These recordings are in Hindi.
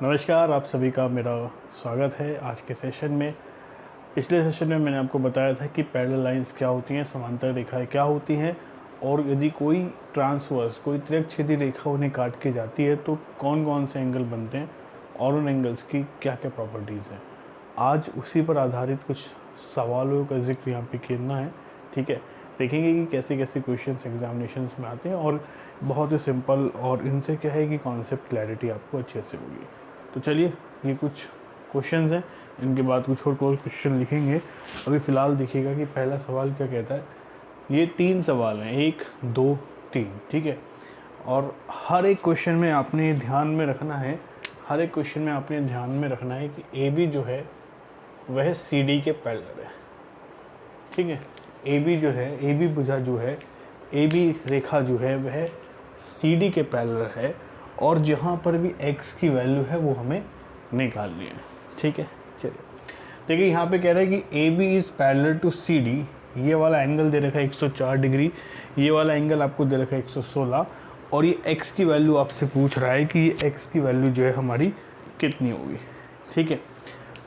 नमस्कार, आप सभी का मेरा स्वागत है आज के सेशन में। पिछले सेशन में मैंने आपको बताया था कि पैरेलल लाइंस क्या होती हैं, समांतर रेखाएं क्या होती हैं, और यदि कोई ट्रांसवर्स, कोई तिर्यकछेदी रेखा उन्हें काट के जाती है तो कौन कौन से एंगल बनते हैं और उन एंगल्स की क्या क्या प्रॉपर्टीज़ हैं। आज उसी पर आधारित कुछ सवालों का जिक्र यहाँ पे करना है। ठीक है, देखेंगे कि कैसे कैसे क्वेश्चंस एग्जामिनेशंस में आते हैं और बहुत ही सिंपल, और इनसे क्या है कि कॉन्सेप्ट क्लैरिटी आपको अच्छे से होगी। तो चलिए, ये कुछ क्वेश्चंस हैं, इनके बाद कुछ और क्वेश्चन लिखेंगे। अभी फ़िलहाल देखिएगा कि पहला सवाल क्या कहता है। ये 3 सवाल हैं, 1 2 3, ठीक है। और हर एक क्वेश्चन में आपने ध्यान में रखना है, हर एक क्वेश्चन में आपने ध्यान में रखना है कि ए बी जो है वह सी डी के पैरेलल है। ठीक है, ए बी जो है, ए बी भुजा जो है, ए बी रेखा जो है वह सी डी के पैरेलल है, और जहाँ पर भी x की वैल्यू है वो हमें निकालनी है। ठीक है, चलिए देखिए, यहाँ पे कह रहा है कि A B is parallel to C D. ये वाला एंगल दे रखा है 104 डिग्री, ये वाला एंगल आपको दे रखा है 116, और ये x की वैल्यू आपसे पूछ रहा है कि ये x की वैल्यू जो है हमारी कितनी होगी। ठीक है,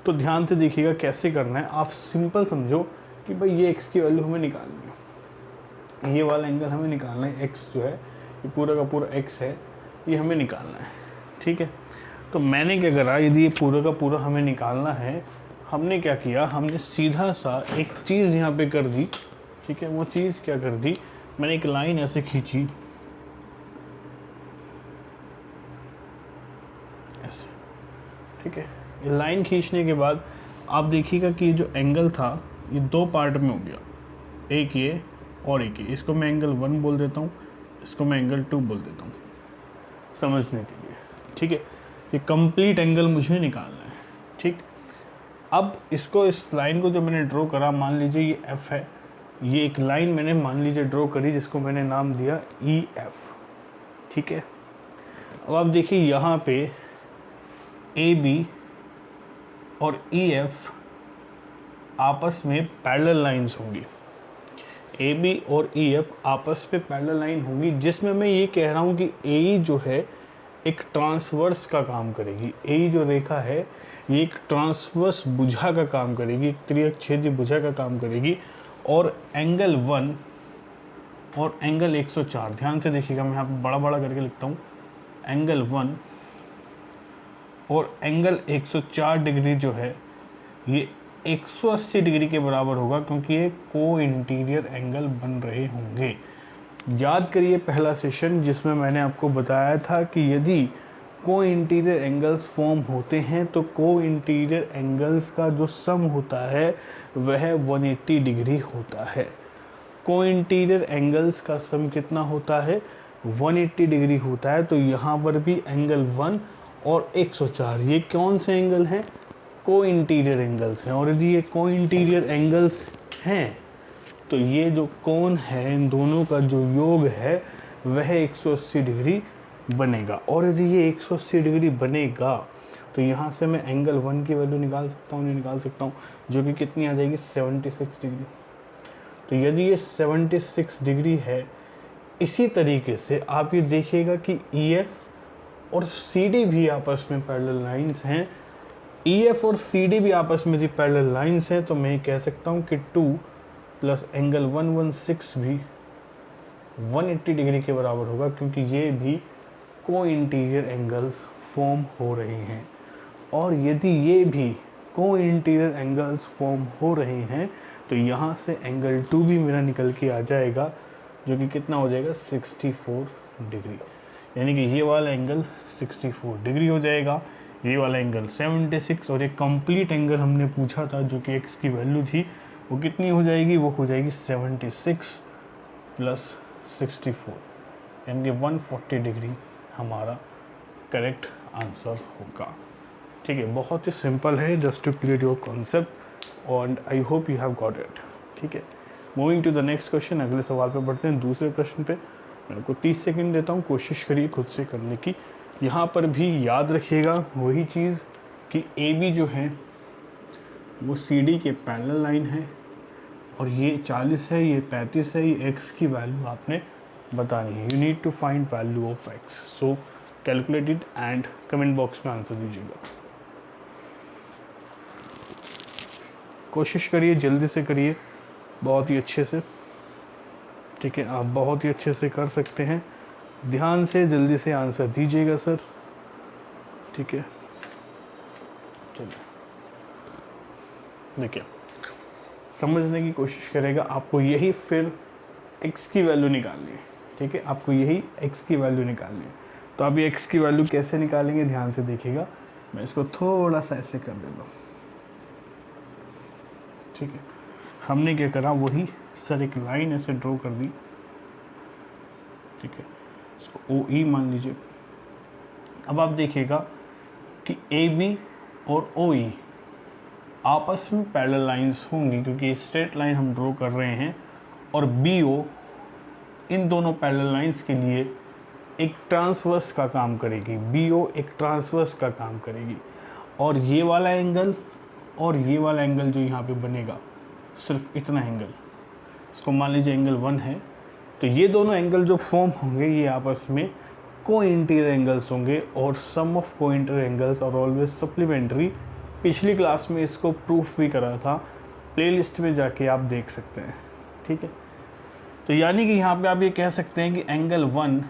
तो ध्यान से देखिएगा कैसे करना है। आप सिंपल समझो कि भाई ये x की वैल्यू हमें निकालनी है, ये वाला एंगल हमें निकालना है, x जो है ये पूरा का पूरा x है, ये हमें निकालना है। ठीक है, तो मैंने क्या करा, यदि ये पूरा का पूरा हमें निकालना है, हमने क्या किया, हमने सीधा सा एक चीज़ यहाँ पे कर दी। ठीक है, वो चीज़ क्या कर दी, मैंने एक लाइन ऐसे खींची, ऐसे। ठीक है, ये लाइन खींचने के बाद आप देखिएगा कि ये जो एंगल था ये 2 पार्ट में हो गया, एक ये और एक ये। इसको मैं एंगल 1 बोल देता हूँ, इसको मैं एंगल 2 बोल देता हूँ समझने के लिए। ठीक है, ये कंप्लीट एंगल मुझे निकालना है। ठीक, अब इसको, इस लाइन को जो मैंने ड्रॉ करा, मान लीजिए ये एफ है, ये एक लाइन मैंने मान लीजिए ड्रॉ करी जिसको मैंने नाम दिया ई एफ। ठीक है, अब आप देखिए यहाँ पे ए बी और ई एफ आपस में पैरेलल लाइंस होंगी। ए बी और ई एफ आपस में पैरेलल लाइन होंगी, जिसमें मैं ये कह रहा हूँ कि ए ई जो है एक ट्रांसवर्स का काम करेगी। ए ई जो रेखा है ये एक ट्रांसवर्स भुजा का काम करेगी, एक त्रियकछेदी भुजा का काम करेगी, और एंगल 1 और एंगल 104, ध्यान से देखिएगा, मैं यहाँ पर बड़ा बड़ा करके लिखता हूँ, एंगल 1 और एंगल 104 डिग्री जो है ये 180 डिग्री के बराबर होगा, क्योंकि ये को इंटीरियर एंगल बन रहे होंगे। याद करिए पहला सेशन जिसमें मैंने आपको बताया था कि यदि को इंटीरियर एंगल्स फॉर्म होते हैं तो को इंटीरियर एंगल्स का जो सम होता है वह 180 डिग्री होता है। को इंटीरियर एंगल्स का सम कितना होता है, 180 डिग्री होता है। तो यहाँ पर भी एंगल 1 और 104, ये कौन से एंगल हैं, को इंटीरियर एंगल्स हैं। और यदि ये को इंटीरियर एंगल्स हैं तो ये जो कोण है, इन दोनों का जो योग है वह 180 डिग्री बनेगा। और यदि ये 180 डिग्री बनेगा तो यहाँ से मैं एंगल 1 की वैल्यू निकाल सकता हूँ, नहीं निकाल सकता हूँ, जो कि कितनी आ जाएगी, 76 डिग्री। तो यदि ये 76 डिग्री है, इसी तरीके से आप ये देखिएगा कि ई एफ और सी डी भी आपस में पैरेलल लाइंस हैं। ई एफ और सी डी भी आपस में पैरेलल लाइंस हैं, तो मैं कह सकता हूँ कि 2 प्लस एंगल 116 भी 180 डिग्री के बराबर होगा, क्योंकि ये भी को इंटीरियर एंगल्स फॉर्म हो रहे हैं। और यदि ये भी को इंटीरियर एंगल्स फॉर्म हो रहे हैं तो यहाँ से एंगल 2 भी मेरा निकल के आ जाएगा, जो कि कितना हो जाएगा, 64 डिग्री। यानी कि ये वाला एंगल 64 डिग्री हो जाएगा, ये वाला एंगल 76, और एक कंप्लीट एंगल हमने पूछा था जो कि x की वैल्यू थी वो कितनी हो जाएगी, वो हो जाएगी 76 प्लस 64, यानी कि 140 डिग्री हमारा करेक्ट आंसर होगा। ठीक है, बहुत ही सिंपल है, just to clear your concept, और I hope you have got it. ठीक है, moving to the next question, अगले सवाल पे बढ़ते हैं। दूसरे प्रश्न पे मैं आपको 30 सेकंड देता हूँ, कोशिश करिए खुद से करने की। यहाँ पर भी याद रखिएगा वही चीज़ कि ए बी जो है वो सी डी के पैरेलल लाइन है, और ये 40 है, ये 35 है, ये x की वैल्यू आपने बतानी है। You need to find value of x। So calculate it and comment box में आंसर दीजिएगा। कोशिश करिए, जल्दी से करिए, बहुत ही अच्छे से, ठीक है। आप बहुत ही अच्छे से कर सकते हैं, ध्यान से जल्दी से आंसर दीजिएगा सर, ठीक है। चलिए देखिए, समझने की कोशिश करेगा, आपको यही फिर x की वैल्यू निकालनी है, ठीक है। आपको यही x की वैल्यू निकालनी है। तो आप ये x की वैल्यू कैसे निकालेंगे, ध्यान से देखिएगा। मैं इसको थोड़ा सा ऐसे कर देता हूँ, ठीक है। हमने क्या करा, वही सर एक लाइन ऐसे ड्रॉ कर दी, ठीक है। इसको OE मान लीजिए। अब आप देखिएगा कि AB और OE आपस में पैरेलल लाइंस होंगी, क्योंकि स्ट्रेट लाइन हम ड्रॉ कर रहे हैं, और BO इन दोनों पैरेलल लाइंस के लिए एक ट्रांसवर्स का काम करेगी। BO एक ट्रांसवर्स का काम करेगी, और ये वाला एंगल और ये वाला एंगल जो यहाँ पे बनेगा, सिर्फ इतना एंगल, इसको मान लीजिए एंगल 1 है। तो ये दोनों एंगल जो फॉर्म होंगे, ये आपस में को इंटीरियर एंगल्स होंगे, और सम ऑफ को इंटीरियर एंगल्स और ऑलवेज सप्लीमेंट्री। पिछली क्लास में इसको प्रूफ भी करा था, प्लेलिस्ट में जाके आप देख सकते हैं, ठीक है। तो यानी कि यहाँ पे आप ये कह सकते हैं कि एंगल 1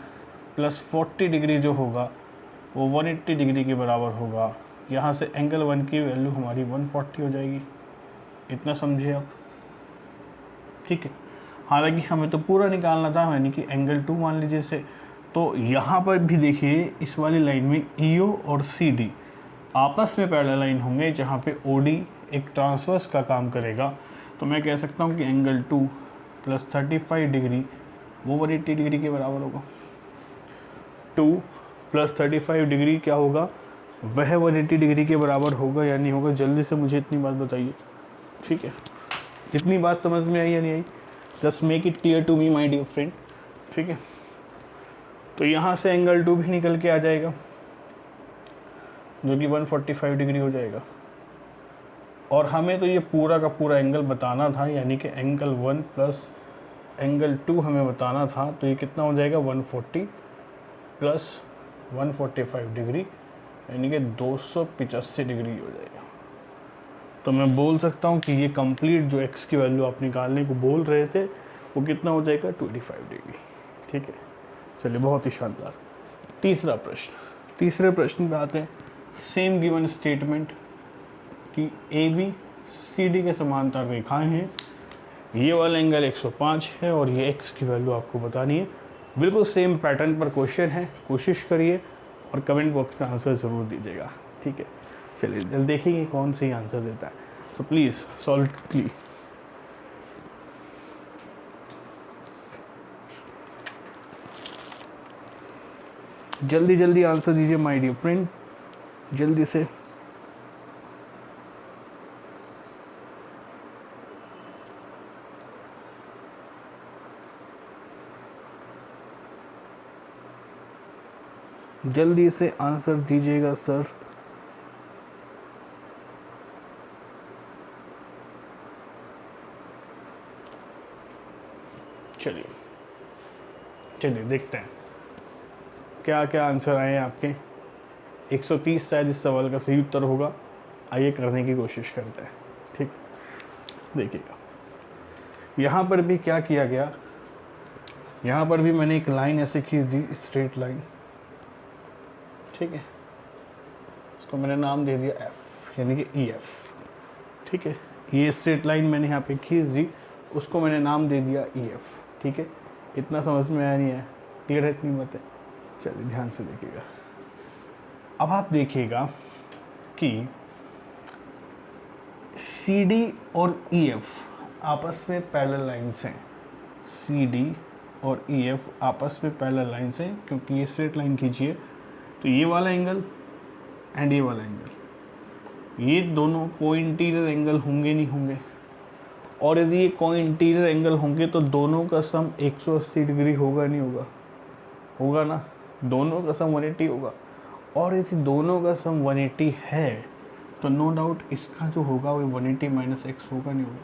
+ 40 डिग्री जो होगा वो 180 डिग्री के बराबर होगा। यहाँ से एंगल 1 की वैल्यू हमारी 140 हो जाएगी, इतना समझिए आप, ठीक है। हालांकि हमें तो पूरा निकालना था, यानी कि एंगल 2 मान लीजिए से। तो यहाँ पर भी देखिए, इस वाली लाइन में EO और CD आपस में पैरेलल लाइन होंगे, जहाँ पे OD एक ट्रांसवर्स का काम करेगा। तो मैं कह सकता हूँ कि एंगल 2 + 35 डिग्री वो 180 डिग्री के बराबर होगा। 2 + 35 डिग्री क्या होगा, वह 180 डिग्री के बराबर होगा या नहीं होगा। जल्दी से मुझे इतनी बात बताइए, ठीक है। इतनी बात समझ में आई या नहीं आई? Just make it clear to me my dear friend, ठीक है। तो यहाँ से एंगल 2 भी निकल के आ जाएगा, जो कि 145 डिग्री हो जाएगा। और हमें तो ये पूरा का पूरा एंगल बताना था, यानी कि एंगल 1 + एंगल 2 हमें बताना था। तो ये कितना हो जाएगा, 140 + 145 डिग्री, यानी कि 285 डिग्री हो जाएगा। तो मैं बोल सकता हूँ कि ये कंप्लीट जो x की वैल्यू आप निकालने को बोल रहे थे, वो कितना हो जाएगा, 25 डिग्री, ठीक है। चलिए, बहुत ही शानदार। तीसरा तीसरे प्रश्न पे आते हैं। सेम गिवन स्टेटमेंट कि AB CD के समांतर रेखाएं हैं, ये वाला एंगल 105 है, और ये x की वैल्यू आपको बतानी है। बिल्कुल सेम पैटर्न पर क्वेश्चन है, कोशिश करिए और कमेंट बॉक्स में आंसर ज़रूर दीजिएगा, ठीक है। चलिए जल्द देखेंगे कौन सही आंसर देता है। सो प्लीज़ सॉल्व क्ली। जल्दी जल्दी आंसर दीजिए माय डियर फ्रेंड, जल्दी से। जल्दी से आंसर दीजिएगा सर। चलिए देखते हैं क्या क्या आंसर आए हैं आपके। 130 शायद इस सवाल का सही उत्तर होगा। आइए करने की कोशिश करते हैं, ठीक। देखिएगा, यहाँ पर भी क्या किया गया, यहाँ पर भी मैंने एक लाइन ऐसे खींच दी, स्ट्रेट लाइन, ठीक है। इसको मैंने नाम दे दिया F, यानी कि EF, ठीक है। ये स्ट्रेट लाइन मैंने यहाँ पे खींच दी, उसको मैंने नाम दे दिया EF, ठीक है। इतना समझ में आया नहीं है, क्लियर है इतनी बातें? चलिए ध्यान से देखिएगा। अब आप देखिएगा कि CD और EF आपस में पैरेलल लाइंस हैं। CD और EF आपस में पैरेलल लाइंस हैं, क्योंकि ये स्ट्रेट लाइन खींचिए तो ये वाला एंगल एंड ये वाला एंगल, ये दोनों को इंटीरियर एंगल होंगे नहीं होंगे? और यदि ये को इंटीरियर एंगल होंगे तो दोनों का सम 180 डिग्री होगा नहीं होगा? होगा ना, दोनों का सम 180 होगा। और यदि दोनों का सम 180 है तो नो डाउट इसका जो होगा वो 180 - x होगा नहीं होगा?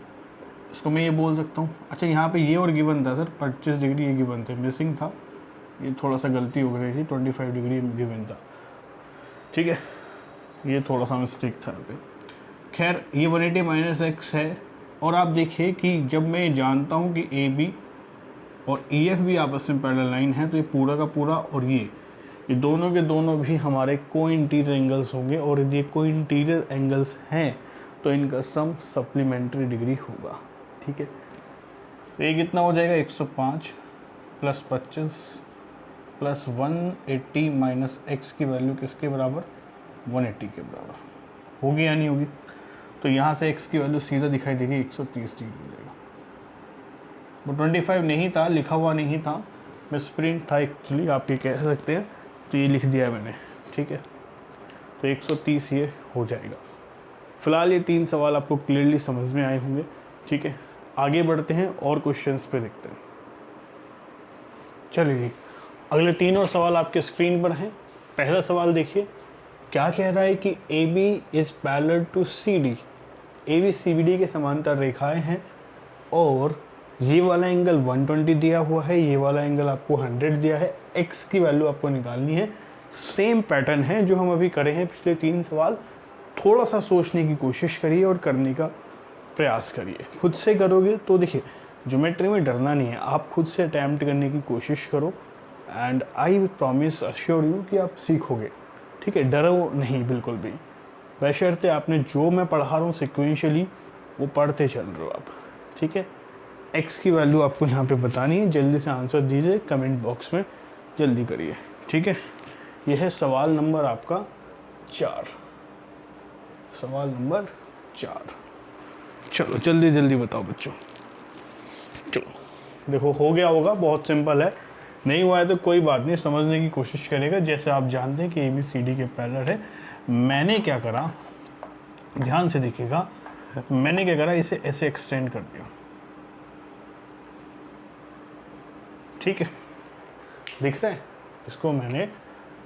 इसको मैं ये बोल सकता हूँ। अच्छा, यहाँ पे ये और गिवन था सर, 25 डिग्री ये गिवन थे, मिसिंग था, ये थोड़ा सा गलती हो गई थी, 25 डिग्री गिवन था, ठीक है, ये थोड़ा सा मिस्टेक था यहाँ पे। खैर ये 180 माइनस एक्स है। और आप देखिए कि जब मैं जानता हूँ कि ए बी और ई एफ भी आपस में पैरेलल लाइन है, तो ये पूरा का पूरा और ये दोनों के दोनों भी हमारे को इंटीरियर एंगल्स होंगे, और यदि को इंटीरियर एंगल्स हैं तो इनका सम सप्लीमेंट्री डिग्री होगा, ठीक है। तो ये कितना हो जाएगा, 105 प्लस 25 प्लस 180 माइनस एक्स की वैल्यू किसके बराबर, 180 के बराबर होगी या नहीं होगी। तो यहाँ से x की वैल्यू सीधा दिखाई दे रही है, 130 डिग्री हो जाएगा। वो 25 नहीं था, लिखा हुआ नहीं था, मिसप्रिंट था एक्चुअली, आप ये कह सकते हैं, तो ये लिख दिया मैंने, ठीक है। तो 130 ये हो जाएगा। फिलहाल ये 3 सवाल आपको क्लियरली समझ में आए होंगे, ठीक है। आगे बढ़ते हैं और क्वेश्चंस पे देखते हैं। चलिए अगले 3 और सवाल आपके स्क्रीन पर हैं। पहला सवाल देखिए, क्या कह रहा है कि A B is parallel to C D. A B C B D के समांतर रेखाएं हैं, और ये वाला एंगल 120 दिया हुआ है, ये वाला एंगल आपको 100 दिया है। एक्स की वैल्यू आपको निकालनी है। सेम पैटर्न है जो हम अभी करे हैं पिछले 3 सवाल। थोड़ा सा सोचने की कोशिश करिए और करने का प्रयास करिए। खुद से करोगे तो देखिए, ज्योमेट्री में डरना नहीं है, आप खुद से अटैम्प्ट करने की कोशिश करो, and I promise assure you कि आप सीखोगे, ठीक है। डरो नहीं बिल्कुल भी, बशर्ते आपने जो मैं पढ़ा रहा हूँ सिक्वेंशियली वो पढ़ते चल रहे हो आप, ठीक है। एक्स की वैल्यू आपको यहाँ पे बतानी है, जल्दी से आंसर दीजिए कमेंट बॉक्स में, जल्दी करिए, ठीक है। यह है सवाल नंबर आपका 4, सवाल नंबर 4। चलो जल्दी जल्दी बताओ बच्चों। चलो देखो, हो गया होगा, बहुत सिंपल है। नहीं हुआ है तो कोई बात नहीं, समझने की कोशिश करेगा। जैसे आप जानते हैं कि ए बी सी डी के पैरेलल है, मैंने क्या करा, ध्यान से देखिएगा, मैंने क्या करा, इसे ऐसे एक्सटेंड कर दिया, ठीक है, दिख रहा है, इसको मैंने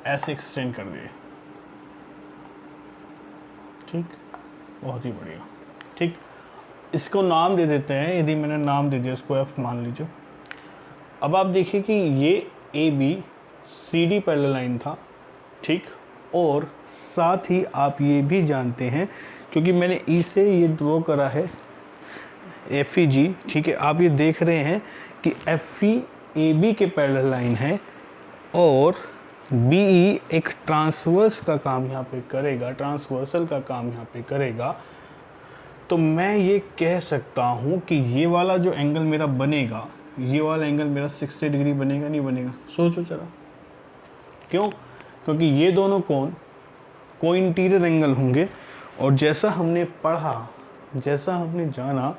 ऐसे एक्सटेंड कर दिया, ठीक, बहुत ही बढ़िया, ठीक। इसको नाम दे देते हैं, यदि मैंने नाम दे दिया इसको एफ मान लीजिए। अब आप देखिए कि ये A B C D parallel line था, ठीक, और साथ ही आप ये भी जानते हैं, क्योंकि मैंने ई से ये ड्रॉ करा है एफ ई जी, ठीक है। आप ये देख रहे हैं कि एफ ई ए बी के पैरेलल लाइन है, और बी ई एक ट्रांसवर्स का काम यहाँ पे करेगा, ट्रांसवर्सल का काम यहाँ पे करेगा। तो मैं ये कह सकता हूँ कि ये वाला जो एंगल मेरा बनेगा, ये वाला एंगल मेरा 60 डिग्री बनेगा, नहीं बनेगा, सोचो जरा। क्यों? क्योंकि ये दोनों कोण को इंटीरियर एंगल होंगे, और जैसा हमने पढ़ा, जैसा हमने जाना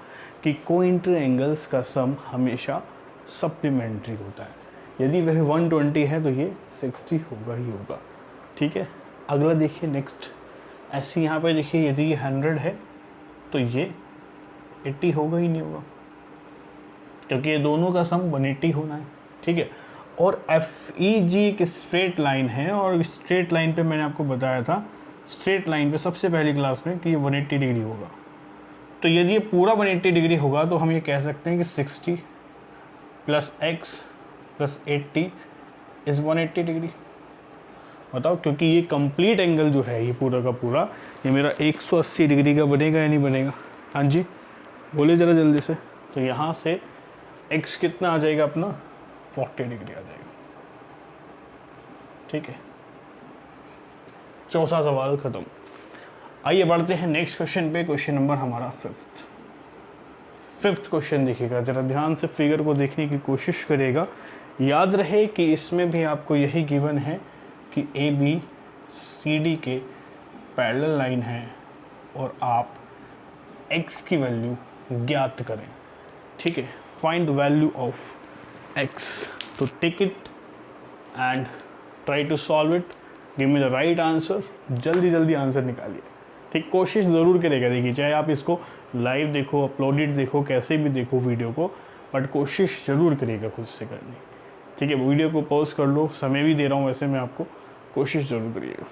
कि को इंटीरियर एंगल्स का सम हमेशा सप्लीमेंट्री होता है। यदि वह 120 है तो ये 60 होगा ही होगा, ठीक है। अगला देखिए नेक्स्ट, ऐसे यहाँ पे देखिए, यदि ये 100 है तो ये 80 होगा ही नहीं होगा, क्योंकि ये दोनों का सम 180 होना है, ठीक है। और एफ ई जी एक स्ट्रेट लाइन है, और स्ट्रेट लाइन पे मैंने आपको बताया था, स्ट्रेट लाइन पे सबसे पहली क्लास में, कि ये 180 डिग्री होगा। तो यदि ये पूरा 180 डिग्री होगा तो हम ये कह सकते हैं कि 60 plus x plus 80 is 180 degree. बताओ, क्योंकि ये कंप्लीट एंगल जो है, ये पूरा का पूरा, ये मेरा 180 डिग्री का बनेगा या नहीं बनेगा? हाँ जी, बोलिए ज़रा जल्दी से। तो यहाँ से x कितना आ जाएगा अपना, 40 डिग्री आ जाएगा, ठीक है। चौथा सवाल खत्म। आइए बढ़ते हैं नेक्स्ट क्वेश्चन पे। क्वेश्चन नंबर हमारा फिफ्थ क्वेश्चन देखिएगा, ज़रा ध्यान से फिगर को देखने की कोशिश करिएगा। याद रहे कि इसमें भी आपको यही गिवन है कि ए बी सी डी के पैरेलल लाइन है, और आप x की वैल्यू ज्ञात करें, ठीक है। Find the value of x, तो take it and try to solve it, give me the right answer. जल्दी जल्दी आंसर निकालिए, ठीक। कोशिश ज़रूर करेगा, देखिए, चाहे आप इसको लाइव देखो, अपलोडेड देखो, कैसे भी देखो वीडियो को, बट कोशिश ज़रूर करिएगा खुद से करनी, ठीक है। वीडियो को पॉज कर लो, समय भी दे रहा हूँ वैसे मैं आपको, कोशिश ज़रूर करिएगा।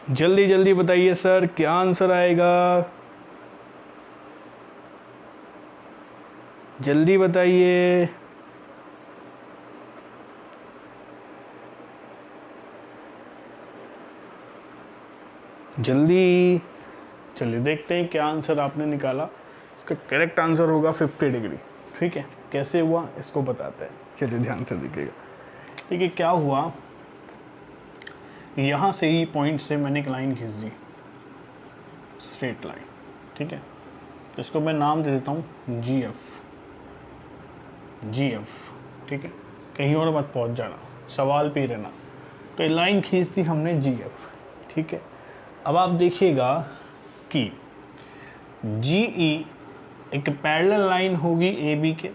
जल्दी जल्दी बताइए सर, क्या आंसर आएगा? जल्दी बताइए। जल्दी। चलिए देखते हैं क्या आंसर आपने निकाला। इसका करेक्ट आंसर होगा 50 डिग्री। ठीक है, कैसे हुआ इसको बताते हैं। चलिए ध्यान से देखिएगा। देखिए क्या हुआ, यहाँ से ही पॉइंट से मैंने एक लाइन खींच दी, स्ट्रेट लाइन। ठीक है, तो इसको मैं नाम दे देता हूँ जी एफ। ठीक है, कहीं और मत पहुँच जाना, सवाल पे ही रहना। तो ये लाइन खींच दी हमने जी एफ। ठीक है, अब आप देखिएगा कि जी ई एक पैरेलल लाइन होगी ए बी के।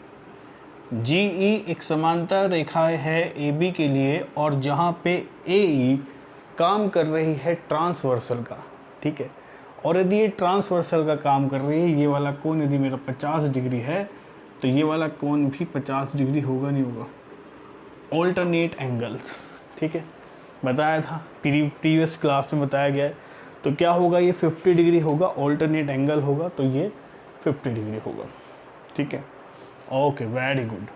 जी ई एक समांतर रेखा है ए बी के लिए, और जहाँ पे ए ई काम कर रही है ट्रांसवर्सल का। ठीक है, और यदि ये ट्रांसवर्सल का काम कर रही है, ये वाला कोण यदि मेरा 50 डिग्री है, तो ये वाला कोण भी 50 डिग्री होगा नहीं होगा? Alternate angles. ठीक है, बताया था, प्रीवियस क्लास में बताया गया है। तो क्या होगा, ये 50 डिग्री होगा, ऑल्टरनेट एंगल होगा, तो ये 50 डिग्री होगा। ठीक है, okay, very good.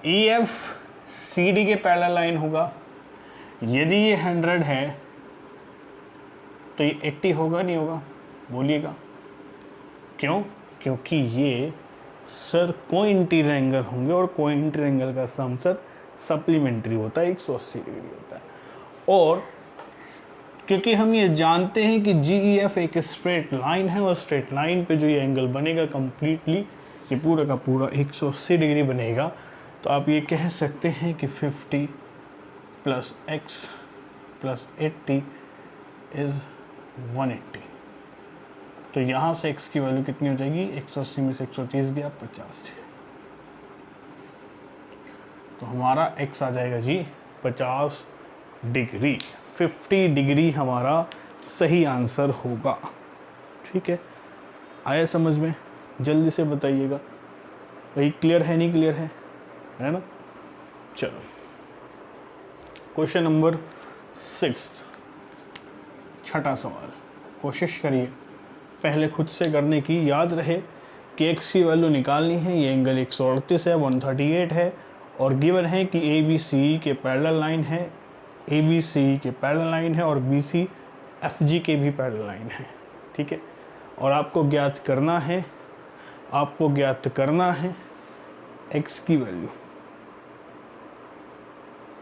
E F C D के पैरेलल लाइन होगा। यदि ये 100 है तो ये 80 होगा नहीं होगा? बोलिएगा क्यों? क्योंकि ये सर कोइंटीरियर एंगल होंगे, और कोइंटीरियर एंगल का सम सर सप्लीमेंट्री होता है, 180 डिग्री होता है। और क्योंकि हम ये जानते हैं कि जी ई एफ एक स्ट्रेट लाइन है, और स्ट्रेट लाइन पे जो ये एंगल बनेगा कंप्लीटली, ये पूरा का पूरा 180 डिग्री बनेगा। तो आप ये कह सकते हैं कि 50 + x + 80 इज़ 180। तो यहाँ से x की वैल्यू कितनी हो जाएगी? 180 में से 130 गया, 50 डिग्री। तो हमारा x आ जाएगा जी 50 डिग्री। 50 डिग्री हमारा सही आंसर होगा। ठीक है, आया समझ में? जल्दी से बताइएगा भाई, क्लियर है नहीं क्लियर है ना? चलो, क्वेश्चन नंबर 6, छठा सवाल। कोशिश करिए पहले खुद से करने की। याद रहे कि x की वैल्यू निकालनी है। ये एंगल 138 है, 138 है, और गिवन है कि ए बी सी के पैरेलल लाइन है, ए बी सी के पैरेलल लाइन है, और बी सी एफ जी के भी पैरेलल लाइन है। ठीक है, और आपको ज्ञात करना है x की वैल्यू।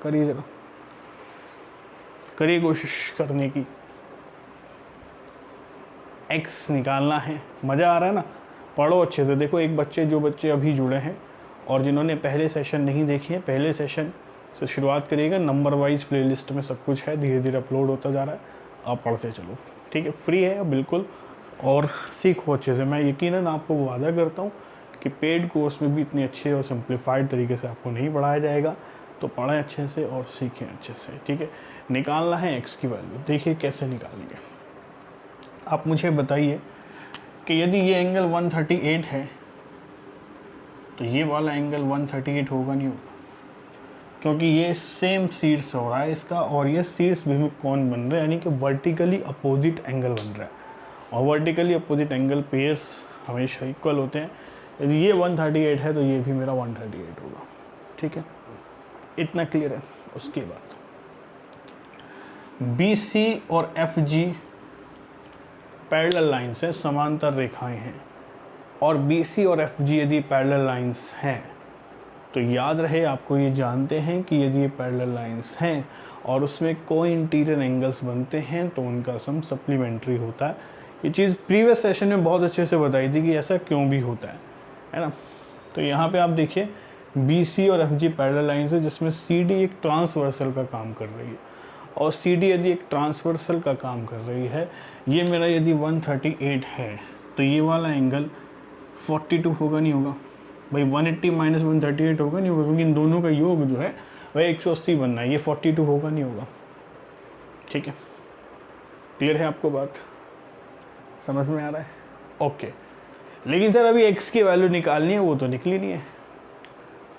करिए जरा, करिए कोशिश करने की। x निकालना है। मज़ा आ रहा है ना? पढ़ो अच्छे से। देखो, जो बच्चे अभी जुड़े हैं और जिन्होंने पहले सेशन नहीं देखे हैं, पहले सेशन से शुरुआत करिएगा। नंबर वाइज प्लेलिस्ट में सब कुछ है, धीरे धीरे अपलोड होता जा रहा है, आप पढ़ते चलो। ठीक है, फ्री है बिल्कुल, और सीखो अच्छे से। मैं यकीनन आपको वादा करता हूँ कि पेड कोर्स में भी इतनी अच्छे और सिंप्लीफाइड तरीके से आपको नहीं पढ़ाया जाएगा। तो पढ़ें अच्छे से और सीखें अच्छे से। ठीक है, निकालना है x की वैल्यू। देखिए कैसे निकालेंगे। आप मुझे बताइए कि यदि ये एंगल 138 है, तो ये वाला एंगल 138 होगा नहीं होगा? क्योंकि ये सेम शीर्ष हो रहा है इसका, और ये शीर्ष भूमि कोण बन रहा है, यानी कि वर्टिकली अपोजिट एंगल बन रहा है। और वर्टिकली अपोजिट एंगल पेयर्स हमेशा इक्वल होते हैं। यदि ये 138 है तो ये भी मेरा 138 होगा। ठीक है, इतना क्लियर है। उसके बाद बी सी और एफ जी पैरेलल लाइन से समांतर रेखाएं हैं, और बी सी और एफ जी यदि पैरेलल लाइंस हैं, तो याद रहे आपको ये जानते हैं कि यदि ये पैरेलल लाइंस हैं और उसमें कोई इंटीरियर एंगल्स बनते हैं तो उनका सम सप्लीमेंट्री होता है। ये चीज़ प्रीवियस सेशन में बहुत अच्छे से बताई थी कि ऐसा क्यों भी होता है ना? तो यहाँ पे आप देखिए, बी सी और एफ जी पैरेलल लाइंस है, जिसमें सी डी एक ट्रांसवर्सल का काम कर रही है, और सी डी यदि एक ट्रांसवर्सल का काम कर रही है, ये मेरा यदि 138 है, तो ये वाला एंगल 42 होगा नहीं होगा भाई? 180 - 138 होगा नहीं होगा? क्योंकि इन दोनों का योग जो है वह 180 बनना है। ये 42 होगा नहीं होगा? ठीक है, क्लियर है आपको बात? समझ में आ रहा है? ओके। लेकिन सर अभी x की वैल्यू निकालनी है, वो तो निकली नहीं है।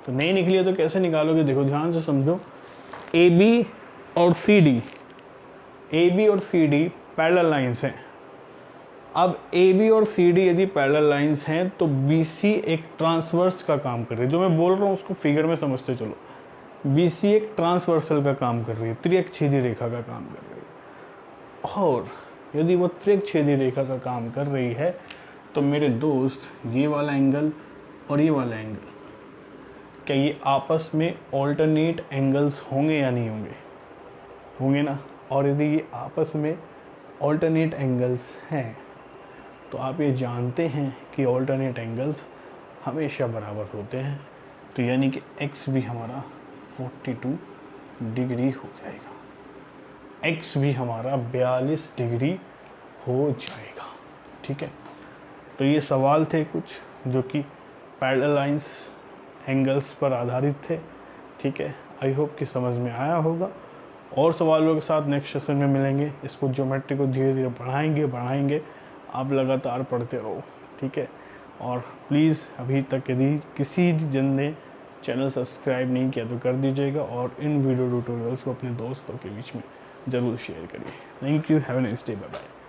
तो नहीं निकली है तो कैसे निकालोगे? देखो ध्यान से समझो, ए बी और सी डी ए बी और सी डी पैरेलल लाइंस हैं। अब ए बी और सी डी यदि पैरेलल लाइंस हैं तो बी सी एक ट्रांसवर्स का काम कर रही है। जो मैं बोल रहा हूँ उसको फिगर में समझते चलो। बी सी एक ट्रांसवर्सल का काम कर रही है, त्रिअक्षेदी रेखा का काम कर रही है। और यदि वो त्रिअक्षेदी रेखा का काम कर रही है तो मेरे दोस्त ये वाला एंगल और ये वाला एंगल, क्या ये आपस में ऑल्टरनेट एंगल्स होंगे या नहीं होंगे? होंगे ना। और यदि ये आपस में ऑल्टरनेट एंगल्स हैं तो आप ये जानते हैं कि ऑल्टरनेट एंगल्स हमेशा बराबर होते हैं। तो यानी कि x भी हमारा 42 डिग्री हो जाएगा, x भी हमारा 42 डिग्री हो जाएगा। ठीक है, तो ये सवाल थे कुछ जो कि पैरेलल लाइंस एंगल्स पर आधारित थे। ठीक है, आई होप कि समझ में आया होगा। और सवालों के साथ नेक्स्ट सेशन में मिलेंगे। इसको ज्योमेट्री को धीरे धीरे बढ़ाएंगे। आप लगातार पढ़ते रहो। ठीक है, और प्लीज़ अभी तक यदि किसी जन ने चैनल सब्सक्राइब नहीं किया तो कर दीजिएगा और इन वीडियो ट्यूटोरियल्स को अपने दोस्तों के बीच में ज़रूर शेयर करिए। Thank you, have a nice day, bye bye.